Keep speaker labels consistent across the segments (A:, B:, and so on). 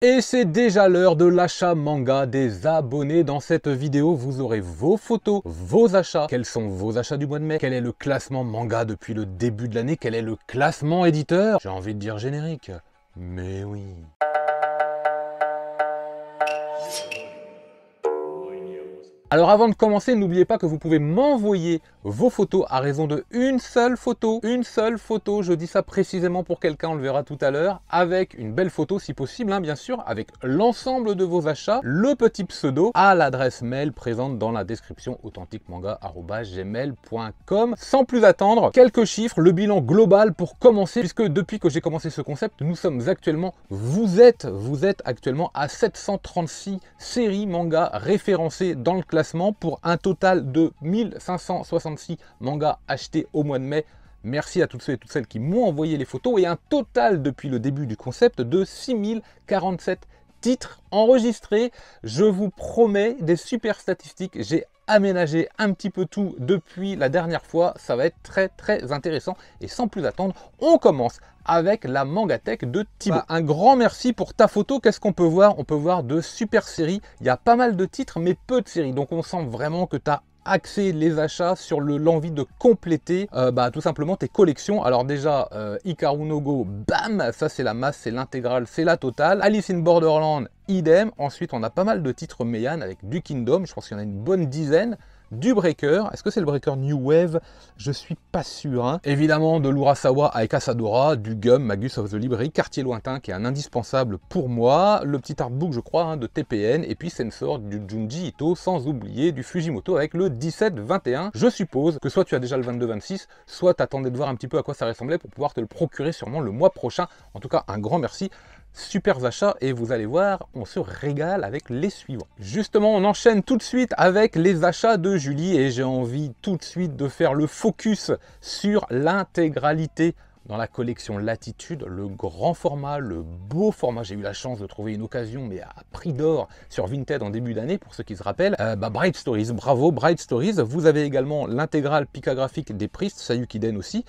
A: Et c'est déjà l'heure de l'achat manga des abonnés. Dans cette vidéo, vous aurez vos photos, vos achats. Quels sont vos achats du mois de mai? Quel est le classement manga depuis le début de l'année? Quel est le classement éditeur? J'ai envie de dire générique. Mais oui. Alors avant de commencer, n'oubliez pas que vous pouvez m'envoyer vos photos à raison de une seule photo, je dis ça précisément pour quelqu'un, on le verra tout à l'heure, avec une belle photo si possible, hein, bien sûr, avec l'ensemble de vos achats, le petit pseudo à l'adresse mail présente dans la description authentiquemanga@gmail.com. Sans plus attendre, quelques chiffres, le bilan global pour commencer, puisque depuis que j'ai commencé ce concept, nous sommes actuellement, vous êtes actuellement à 736 séries manga référencées dans le classement pour un total de 1566 mangas achetés au mois de mai. Merci à tous ceux et toutes celles qui m'ont envoyé les photos et un total depuis le début du concept de 6047 titres enregistrés. Je vous promets des super statistiques. J'ai aménagé un petit peu tout depuis la dernière fois. Ça va être très intéressant. Et sans plus attendre, on commence avec la Mangatech de Thibaut. Un grand merci pour ta photo. Qu'est-ce qu'on peut voir? On peut voir de super séries. Il y a pas mal de titres, mais peu de séries. Donc on sent vraiment que tu as axé les achats sur l'envie de compléter tout simplement tes collections. Alors déjà, Hikaru no Go, bam, ça c'est la masse, c'est l'intégrale, c'est la totale. Alice in Borderland, idem. Ensuite, on a pas mal de titres Meian avec du Kingdom, je pense qu'il y en a une bonne dizaine. Du Breaker, est-ce que c'est le Breaker New Wave? Je suis pas sûr. Hein. Évidemment, de l'Urasawa avec Asadora, du Gum, Magus of the Library, Quartier Lointain qui est un indispensable pour moi, le petit artbook je crois de TPN, et puis Sensor du Junji Ito, sans oublier du Fujimoto avec le 17-21. Je suppose que soit tu as déjà le 22-26, soit tu attendais de voir un petit peu à quoi ça ressemblait pour pouvoir te le procurer sûrement le mois prochain. En tout cas, un grand merci. Super achats et vous allez voir, on se régale avec les suivants. Justement, on enchaîne tout de suite avec les achats de Julie et j'ai envie tout de suite de faire le focus sur l'intégralité dans la collection Latitude, le grand format, le beau format. J'ai eu la chance de trouver une occasion, mais à prix d'or sur Vinted en début d'année, pour ceux qui se rappellent. Bright Stories, bravo Bright Stories. Vous avez également l'intégrale picagraphique des Priest, Sayukiden aussi,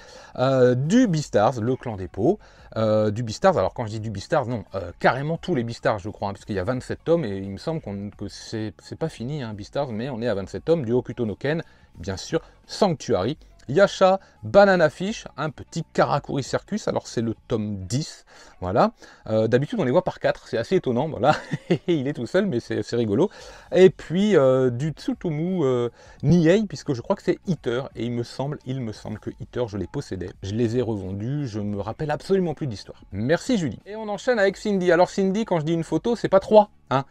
A: du Beastars, le clan des pots, du Beastars. Alors quand je dis du Beastars, non, carrément tous les Beastars je crois, hein, puisqu'il y a 27 tomes et il me semble que c'est pas fini, hein, Beastars, mais on est à 27 tomes, du Hokuto no Ken, bien sûr, Sanctuary, Yasha, Banana Fish, un petit Karakuri Circus, alors c'est le tome 10, voilà. D'habitude on les voit par 4, c'est assez étonnant, voilà, il est tout seul mais c'est rigolo. Et puis du Tsutomu Nihei, puisque je crois que c'est Eater, et il me semble que Eater je les possédais, je les ai revendus, je me rappelle absolument plus d'histoire. Merci Julie. Et on enchaîne avec Cindy. Alors Cindy, quand je dis une photo, c'est pas 3, hein.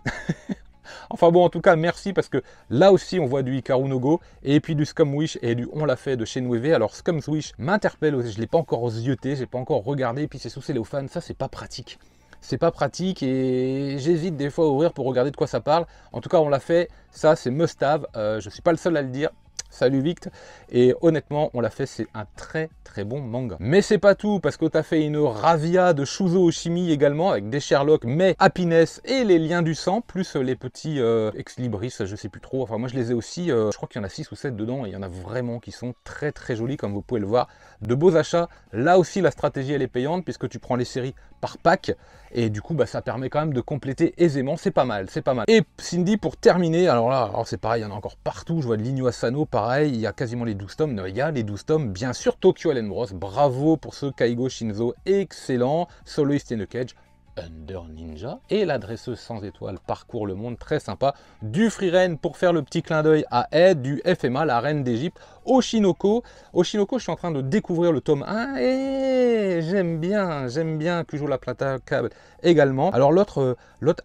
A: Enfin bon, en tout cas, merci parce que là aussi, on voit du Hikaru no Go et puis du Scumwish et du On l'a fait de chez Nueve. Alors, Scumwish m'interpelle aussi, je ne l'ai pas encore zioté, je n'ai pas encore regardé, et puis c'est sous cellophane, ça, c'est pas pratique. C'est pas pratique et j'hésite des fois à ouvrir pour regarder de quoi ça parle. En tout cas, on l'a fait, ça, c'est must-have. Je ne suis pas le seul à le dire. Salut Vict, et honnêtement on l'a fait, c'est un très bon manga. Mais c'est pas tout, parce que tu as fait une Ravia de Shuzo Oshimi également, avec des Sherlock, mais Happiness et les liens du sang, plus les petits Ex Libris, je sais plus trop, enfin moi je les ai aussi, je crois qu'il y en a 6 ou 7 dedans, et il y en a vraiment qui sont très jolis, comme vous pouvez le voir. De beaux achats, là aussi la stratégie elle est payante, puisque tu prends les séries par pack, et du coup ça permet quand même de compléter aisément, c'est pas mal, c'est pas mal. Et Cindy, pour terminer, alors là, c'est pareil, il y en a encore partout, je vois de l'Inyo Asano, pareil, il y a quasiment les 12 tomes, il y a les 12 tomes, bien sûr, Tokyo Allen Bros, bravo pour ce Kaigo Shinzo, excellent, Soloist in a Cage, Under Ninja, et la dresseuse sans étoile parcourt le monde, très sympa, du Frieren pour faire le petit clin d'œil à Ed, du FMA, la reine d'Égypte, Oshinoko. Oshinoko, je suis en train de découvrir le tome 1 et j'aime bien Cujo la Plata Cable également. Alors l'autre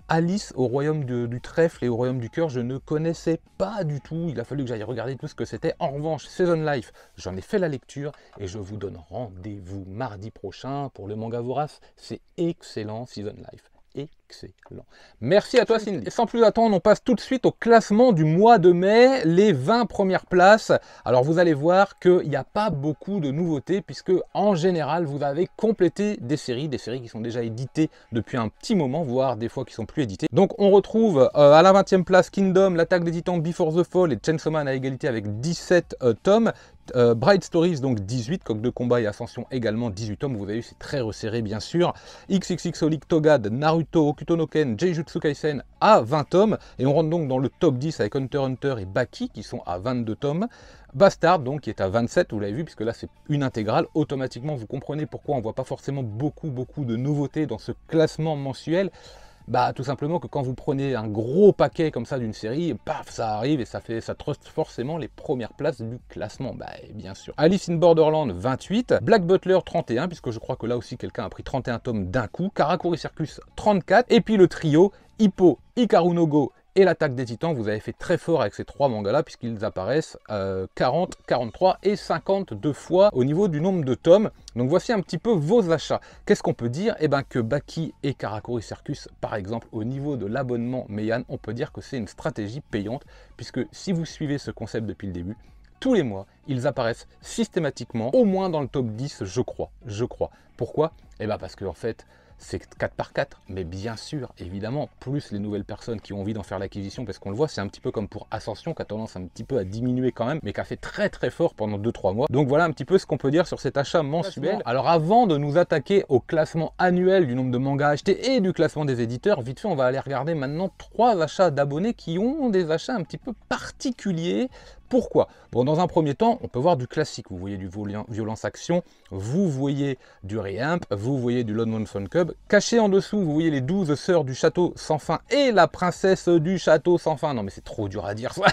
A: Alice au royaume du trèfle et au royaume du cœur, je ne connaissais pas du tout, il a fallu que j'aille regarder tout ce que c'était. En revanche, Season Life, j'en ai fait la lecture et je vous donne rendez-vous mardi prochain pour le manga vorace, c'est excellent, Season Life. Excellent. Merci à toi Cindy. Et sans plus attendre, on passe tout de suite au classement du mois de mai, les 20 premières places. Alors vous allez voir qu'il n'y a pas beaucoup de nouveautés, puisque en général vous avez complété des séries qui sont déjà éditées depuis un petit moment, voire des fois qui sont plus éditées. Donc on retrouve à la 20e place Kingdom, l'attaque des titans Before the Fall et Chainsaw Man à égalité avec 17 tomes. Bright Stories, donc 18, Coq de combat et Ascension également 18 tomes. Vous avez vu, c'est très resserré bien sûr. XXX Togad, Naruto, Hokuto no Ken, Jujutsu Kaisen à 20 tomes. Et on rentre donc dans le top 10 avec Hunter x Hunter et Baki qui sont à 22 tomes. Bastard, donc, qui est à 27, vous l'avez vu, puisque là c'est une intégrale. Automatiquement, vous comprenez pourquoi on ne voit pas forcément beaucoup de nouveautés dans ce classement mensuel. Bah tout simplement que quand vous prenez un gros paquet comme ça d'une série, paf, ça arrive et ça truste forcément les premières places du classement, bah bien sûr. Alice in Borderland 28, Black Butler 31, puisque je crois que là aussi quelqu'un a pris 31 tomes d'un coup, Karakuri Circus 34, et puis le trio Hippo, Hikaru no Go et l'Attaque des Titans. Vous avez fait très fort avec ces trois mangas là, puisqu'ils apparaissent 40, 43 et 52 fois au niveau du nombre de tomes. Donc voici un petit peu vos achats. Qu'est-ce qu'on peut dire? Eh bien que Baki et Karakuri Circus, par exemple, au niveau de l'abonnement Meian, on peut dire que c'est une stratégie payante, puisque si vous suivez ce concept depuis le début, tous les mois, ils apparaissent systématiquement, au moins dans le top 10, je crois. Pourquoi? Eh bien parce que en fait, c'est 4 par 4, mais bien sûr, évidemment, plus les nouvelles personnes qui ont envie d'en faire l'acquisition, parce qu'on le voit, c'est un petit peu comme pour Ascension, qui a tendance un petit peu à diminuer quand même, mais qui a fait très fort pendant 2-3 mois. Donc voilà un petit peu ce qu'on peut dire sur cet achat mensuel. Alors avant de nous attaquer au classement annuel du nombre de mangas achetés et du classement des éditeurs, vite fait, on va aller regarder maintenant 3 achats d'abonnés qui ont des achats un petit peu particuliers. Pourquoi? Bon, dans un premier temps, on peut voir du classique. Vous voyez du Violence Action, vous voyez du Reamp, vous voyez du Lone One Fun Club. Caché en dessous, vous voyez les 12 sœurs du château sans fin et la princesse du château sans fin. Non mais c'est trop dur à dire ça.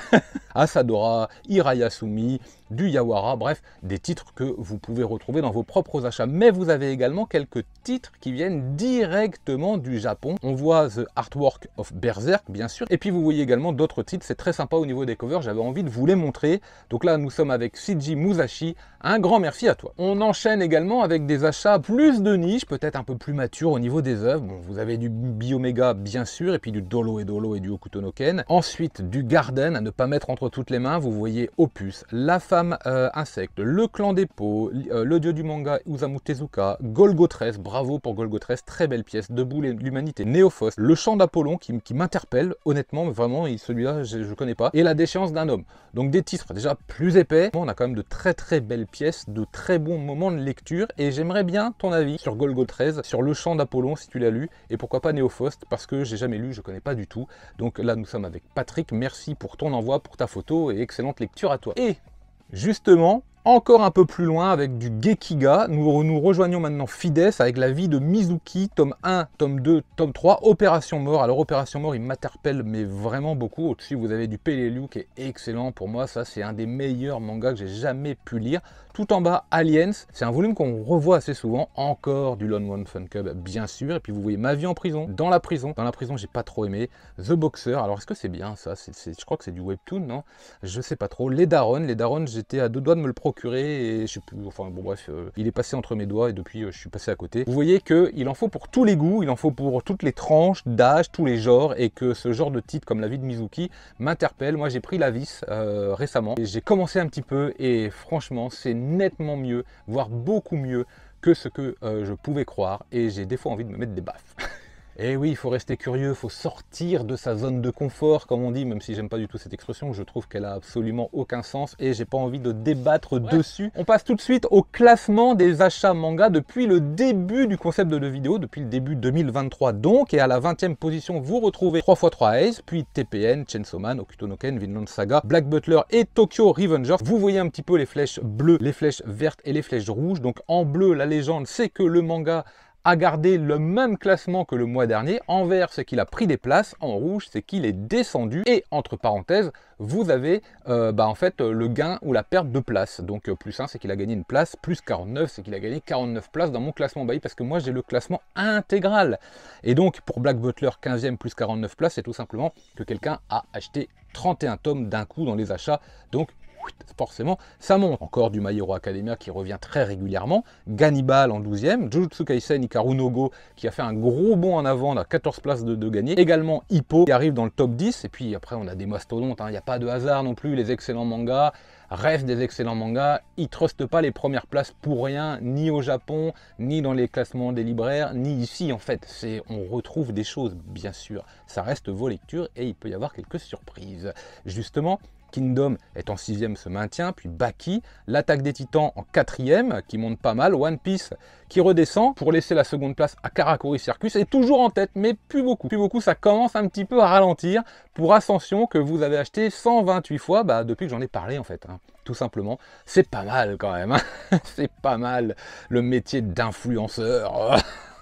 A: Asadora, Hirayasumi, du Yawara, bref, des titres que vous pouvez retrouver dans vos propres achats. Mais vous avez également quelques titres qui viennent directement du Japon. On voit The Artwork of Berserk, bien sûr. Et puis vous voyez également d'autres titres. C'est très sympa au niveau des covers. J'avais envie de vous les montrer. Donc là, nous sommes avec Seiji Musashi. Un grand merci à toi. On enchaîne également avec des achats plus de niche, peut-être un peu plus matures au niveau des œuvres. Bon, vous avez du Biomega, bien sûr, et puis du Dolo et du Hokuto no Ken. Ensuite, du Garden, à ne pas mettre entre toutes les mains. Vous voyez Opus, La Femme Insecte, Le Clan des Pots, le dieu du manga Usamu Tezuka, Golgo 13, bravo pour Golgo 13, très belle pièce, Debout l'humanité, Néophos, Le Chant d'Apollon qui m'interpelle, honnêtement, vraiment, celui-là, je ne connais pas, et La Déchéance d'un homme. Donc des titres déjà plus épais, on a quand même de très belles pièces, de très bons moments de lecture, et j'aimerais bien ton avis sur Golgo 13, sur Le Chant d'Apollon si tu l'as lu, et pourquoi pas Néophoste, parce que j'ai jamais lu, je connais pas du tout. Donc là nous sommes avec Patrick, merci pour ton envoi, pour ta photo, et excellente lecture à toi. Et justement, encore un peu plus loin avec du Gekiga, nous rejoignons maintenant Fides avec la vie de Mizuki, tome 1, tome 2, tome 3, Opération Mort. Alors Opération Mort, il m'interpelle mais vraiment beaucoup. Au-dessus, vous avez du Peleliu qui est excellent. Pour moi, ça c'est un des meilleurs mangas que j'ai jamais pu lire. Tout en bas, Aliens, c'est un volume qu'on revoit assez souvent. Encore du Lone One Fun Club, bien sûr. Et puis vous voyez Ma vie en prison, dans la prison, j'ai pas trop aimé. The Boxer, alors est-ce que c'est bien ça? Je crois que c'est du webtoon, non? Je sais pas trop. Les Darons, j'étais à 2 doigts de me le procurer et je sais plus, enfin bon bref, il est passé entre mes doigts et depuis je suis passé à côté. Vous voyez qu'il en faut pour tous les goûts, il en faut pour toutes les tranches d'âge, tous les genres, et que ce genre de titre comme La vie de Mizuki m'interpelle. Moi j'ai pris La Vis récemment, et j'ai commencé un petit peu et franchement c'est nettement mieux, voire beaucoup mieux que ce que je pouvais croire, et j'ai des fois envie de me mettre des baffes. Et oui, il faut rester curieux, il faut sortir de sa zone de confort, comme on dit, même si j'aime pas du tout cette expression, je trouve qu'elle a absolument aucun sens et j'ai pas envie de débattre dessus. On passe tout de suite au classement des achats manga depuis le début du concept de la vidéo, depuis le début 2023 donc, et à la 20e position, vous retrouvez 3x3 Ace, puis TPN, Chainsaw Man, Hokuto no Ken, Vinland Saga, Black Butler et Tokyo Revengers. Vous voyez un petit peu les flèches bleues, les flèches vertes et les flèches rouges. Donc en bleu, la légende, c'est que le manga a gardé le même classement que le mois dernier. En vert, c'est qu'il a pris des places. En rouge, c'est qu'il est descendu. Et entre parenthèses, vous avez en fait le gain ou la perte de place. Donc plus 1, c'est qu'il a gagné une place. Plus 49, c'est qu'il a gagné 49 places dans mon classement Bailly, parce que moi, j'ai le classement intégral. Et donc, pour Black Butler, 15e plus 49 places, c'est tout simplement que quelqu'un a acheté 31 tomes d'un coup dans les achats. Donc, forcément, ça monte. Encore du My Hero Academia qui revient très régulièrement. Gannibal en 12e. Jujutsu Kaisen Hikaru no Go qui a fait un gros bond en avant, on a 14 places de gagner. Également Hippo qui arrive dans le top 10. Et puis après, on a des mastodontes. Il n'y a pas de hasard non plus. Les excellents mangas restent des excellents mangas. Ils ne trustent pas les premières places pour rien, ni au Japon, ni dans les classements des libraires, ni ici en fait. On retrouve des choses, bien sûr. Ça reste vos lectures et il peut y avoir quelques surprises. Justement, Kingdom est en 6e, se maintient, puis Baki, l'Attaque des Titans en 4e, qui monte pas mal, One Piece qui redescend pour laisser la seconde place à Karakuri Circus, est toujours en tête, mais plus beaucoup. Plus beaucoup, ça commence un petit peu à ralentir pour Ascension, que vous avez acheté 128 fois, depuis que j'en ai parlé en fait, hein, tout simplement. C'est pas mal quand même, hein. C'est pas mal le métier d'influenceur.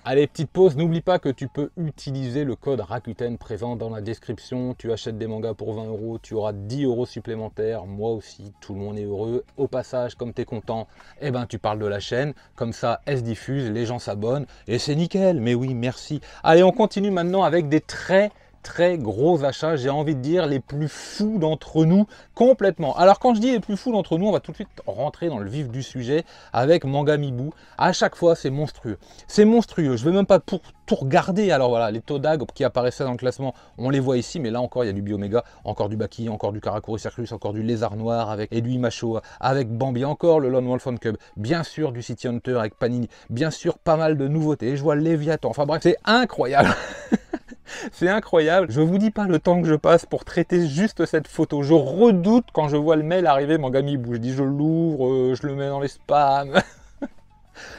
A: Allez, petite pause, n'oublie pas que tu peux utiliser le code Rakuten présent dans la description. Tu achètes des mangas pour 20 €, tu auras 10 € supplémentaires. Moi aussi, tout le monde est heureux. Au passage, comme tu es content, eh ben, tu parles de la chaîne. Comme ça, elle se diffuse, les gens s'abonnent et c'est nickel. Mais oui, merci. Allez, on continue maintenant avec des très gros achats, j'ai envie de dire les plus fous d'entre nous complètement. Alors quand je dis les plus fous d'entre nous, on va tout de suite rentrer dans le vif du sujet avec Mangamibou. À chaque fois, c'est monstrueux. C'est monstrueux. Je ne vais même pas pour tout regarder. Alors voilà, les Todag qui apparaissaient dans le classement, on les voit ici, mais là encore, il y a du Bioméga, encore du Baki, encore du Karakuri Circus, encore du Lézard Noir avec Edui Macho, avec Bambi, encore le Lone Wolf on Cub, bien sûr du City Hunter avec Panini, bien sûr pas mal de nouveautés. Je vois le Léviathan. Enfin bref, c'est incroyable. C'est incroyable, je vous dis pas le temps que je passe pour traiter juste cette photo. Je redoute quand je vois le mail arriver Mangamibou. Je dis je l'ouvre, je le mets dans les spams.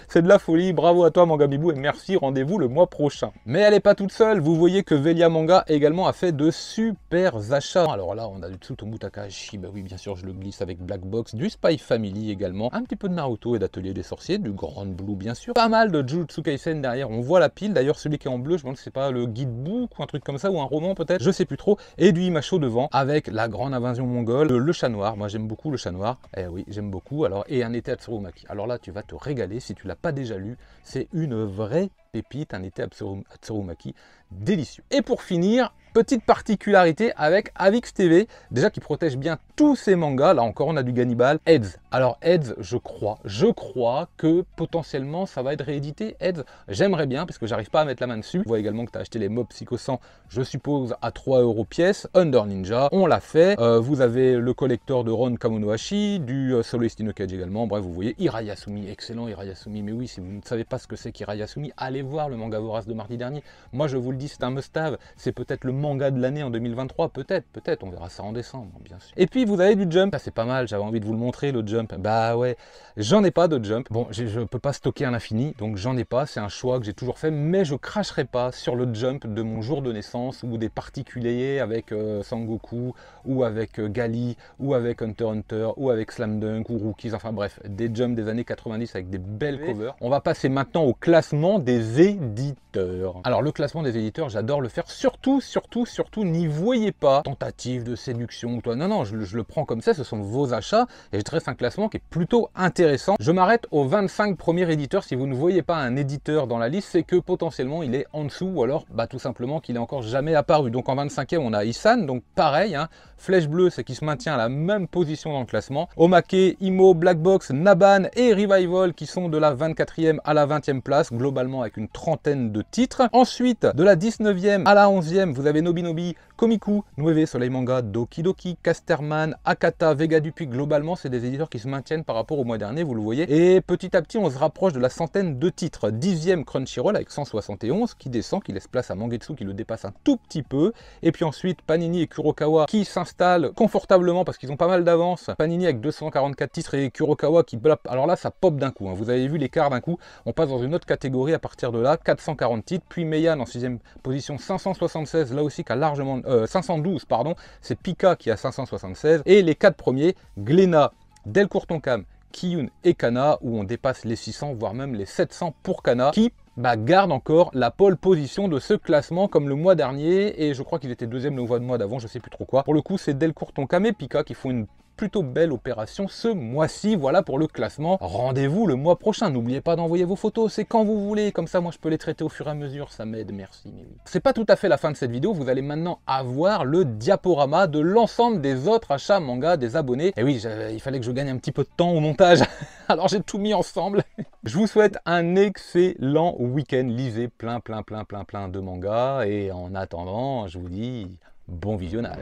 A: C'est de la folie, bravo à toi Mangamibou et merci, rendez-vous le mois prochain. Mais elle n'est pas toute seule, vous voyez que Velia Manga également a fait de super achats. Alors là, on a du Tsutomu Takahashi, bah oui, bien sûr, je le glisse avec Black Box, du Spy Family également, un petit peu de Naruto et d'Atelier des Sorciers, du Grand Blue bien sûr, pas mal de Jujutsu Kaisen derrière, on voit la pile, d'ailleurs celui qui est en bleu, je me demande si c'est pas le guidebook ou un truc comme ça, ou un roman peut-être, je sais plus trop, et du Imacho devant, avec la grande invasion mongole, le chat noir, moi j'aime beaucoup le chat noir, eh oui, j'aime beaucoup, alors, et un été Tsurumaki. Alors là, tu vas te régaler si tu l'as pas déjà lu, c'est une vraie pépite, un été Tsurumaki délicieux. Et pour finir, petite particularité avec Avix TV, déjà qui protège bien tous ces mangas, là encore on a du Gannibal, Heads. Alors Heads, je crois que potentiellement ça va être réédité, Heads, j'aimerais bien parce que j'arrive pas à mettre la main dessus. Tu vois également que tu as acheté les Mob Psycho 100, je suppose à 3 € pièce, Under Ninja, on l'a fait, vous avez le collector de Ron Kamonohashi, du Soloist in a Cage également, bref vous voyez, Hirayasumi, excellent Hirayasumi, mais oui si vous ne savez pas ce que c'est qu'Hirayasumi, allez voir le manga vorace de mardi dernier, moi je vous le dis c'est un must-have, c'est peut-être le manga de l'année en 2023, peut-être, on verra ça en décembre, bien sûr. Et puis vous avez du Jump, ça c'est pas mal, j'avais envie de vous le montrer le Jump, bah ouais, j'en ai pas de Jump, bon je peux pas stocker à l'infini, donc j'en ai pas, c'est un choix que j'ai toujours fait, mais je cracherai pas sur le Jump de mon jour de naissance, ou des particuliers avec Sangoku, ou avec Gali, ou avec Hunter x Hunter, ou avec Slam Dunk, ou Rookies, enfin bref, des Jump des années 90 avec des belles covers. On va passer maintenant au classement des éditeurs. Alors le classement des éditeurs, j'adore le faire, surtout, n'y voyez pas tentative de séduction, toi, non, je le prends comme ça, ce sont vos achats, et je dresse un classement qui est plutôt intéressant. Je m'arrête aux 25 premiers éditeurs, si vous ne voyez pas un éditeur dans la liste, c'est que potentiellement il est en dessous, ou alors tout simplement qu'il est encore jamais apparu. Donc en 25e, on a Isan, donc pareil, hein, Flèche Bleue, c'est qui se maintient à la même position dans le classement. Omake, Imo, Black Box, Naban et Revival qui sont de la 24e à la 20e place, globalement avec une trentaine de titres. Ensuite, de la 19e à la 11e, vous avez Nobinobi, Komiku, Nueve, Soleil Manga, Doki Doki, Casterman, Akata, Vega Dupuis. Globalement, c'est des éditeurs qui se maintiennent par rapport au mois dernier, vous le voyez. Et petit à petit, on se rapproche de la centaine de titres. 10e Crunchyroll avec 171 qui descend, qui laisse place à Mangetsu qui le dépasse un tout petit peu. Et puis ensuite, Panini et Kurokawa qui s'installent confortablement parce qu'ils ont pas mal d'avance. Panini avec 244 titres et Kurokawa qui... Alors là, ça pop d'un coup. Hein. Vous avez vu l'écart d'un coup. On passe dans une autre catégorie à partir de là. 440 titres. Puis Meian en 6e position, 576. Là aussi, qui a largement... 512, pardon. C'est Pika qui a 576. Et les 4 premiers, Glénat, Delcourt Tonkam, Kiyun et Kana, où on dépasse les 600, voire même les 700 pour Kana, qui garde encore la pole position de ce classement comme le mois dernier, et je crois qu'il était deuxième le mois d'avant, je sais plus trop quoi. Pour le coup, c'est Delcourt Tonkam et Pika qui font une plutôt belle opération ce mois-ci. Voilà pour le classement. Rendez-vous le mois prochain. N'oubliez pas d'envoyer vos photos, c'est quand vous voulez. Comme ça, moi, je peux les traiter au fur et à mesure. Ça m'aide, merci. Mais oui. C'est pas tout à fait la fin de cette vidéo. Vous allez maintenant avoir le diaporama de l'ensemble des autres achats manga des abonnés. Et oui, il fallait que je gagne un petit peu de temps au montage. Alors, j'ai tout mis ensemble. Je vous souhaite un excellent week-end. Lisez plein de mangas. Et en attendant, je vous dis bon visionnage.